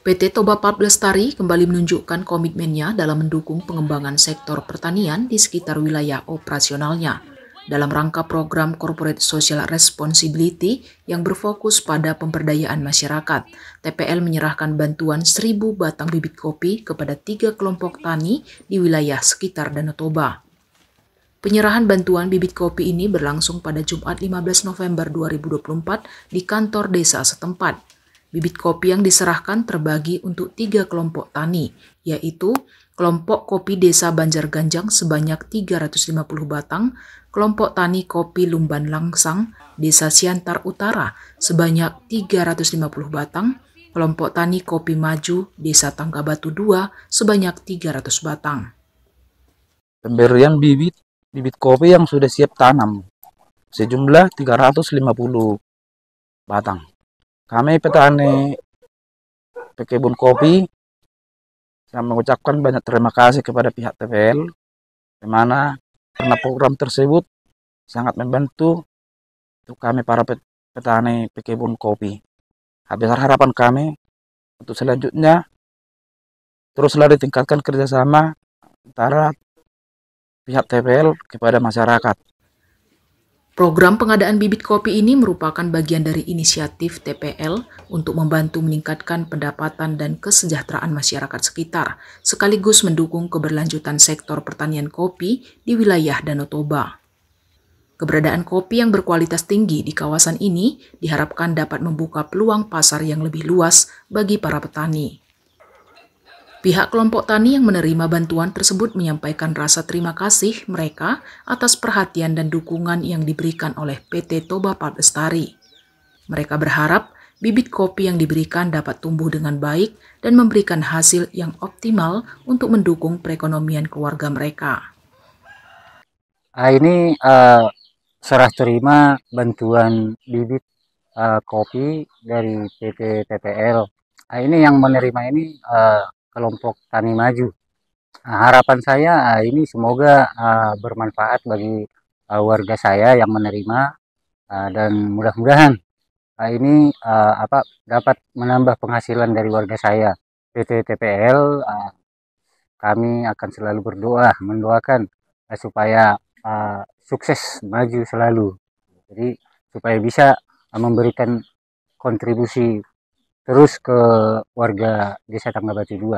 PT Toba Pulp Lestari kembali menunjukkan komitmennya dalam mendukung pengembangan sektor pertanian di sekitar wilayah operasionalnya dalam rangka program Corporate Social Responsibility yang berfokus pada pemberdayaan masyarakat. TPL menyerahkan bantuan 1.000 batang bibit kopi kepada 3 kelompok tani di wilayah sekitar Danau Toba. Penyerahan bantuan bibit kopi ini berlangsung pada Jumat 15 November 2024 di kantor desa setempat. Bibit kopi yang diserahkan terbagi untuk 3 kelompok tani, yaitu kelompok kopi desa Banjarganjang sebanyak 350 batang, kelompok tani kopi Lumban Langsang, desa Siantar Utara sebanyak 350 batang, kelompok tani kopi Maju, desa Tanggabatu 2 sebanyak 300 batang. Pemberian bibit kopi yang sudah siap tanam sejumlah 350 batang. Kami petani pekebun kopi saya mengucapkan banyak terima kasih kepada pihak TPL di mana karena program tersebut sangat membantu untuk kami para petani pekebun kopi. Besar harapan kami untuk selanjutnya teruslah ditingkatkan kerjasama antara pihak TPL kepada masyarakat. Program pengadaan bibit kopi ini merupakan bagian dari inisiatif TPL untuk membantu meningkatkan pendapatan dan kesejahteraan masyarakat sekitar, sekaligus mendukung keberlanjutan sektor pertanian kopi di wilayah Danau Toba. Keberadaan kopi yang berkualitas tinggi di kawasan ini diharapkan dapat membuka peluang pasar yang lebih luas bagi para petani. Pihak kelompok tani yang menerima bantuan tersebut menyampaikan rasa terima kasih mereka atas perhatian dan dukungan yang diberikan oleh PT Toba Pulp Lestari. Mereka berharap bibit kopi yang diberikan dapat tumbuh dengan baik dan memberikan hasil yang optimal untuk mendukung perekonomian keluarga mereka. Ini serah terima bantuan bibit kopi dari PT TPL. Ini yang menerima ini kelompok Tani Maju. Harapan saya ini semoga bermanfaat bagi warga saya yang menerima dan mudah-mudahan ini dapat menambah penghasilan dari warga saya. PT TPL kami akan selalu berdoa mendoakan supaya sukses maju selalu. Jadi supaya bisa memberikan kontribusi terus ke warga Desa Tanggabatu 2.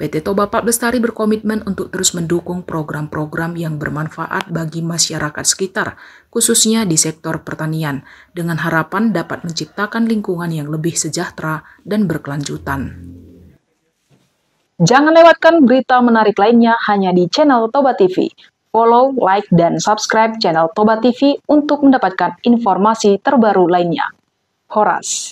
PT Toba Pulp Lestari berkomitmen untuk terus mendukung program-program yang bermanfaat bagi masyarakat sekitar, khususnya di sektor pertanian, dengan harapan dapat menciptakan lingkungan yang lebih sejahtera dan berkelanjutan. Jangan lewatkan berita menarik lainnya hanya di channel Toba TV. Follow, like, dan subscribe channel Toba TV untuk mendapatkan informasi terbaru lainnya. Horas.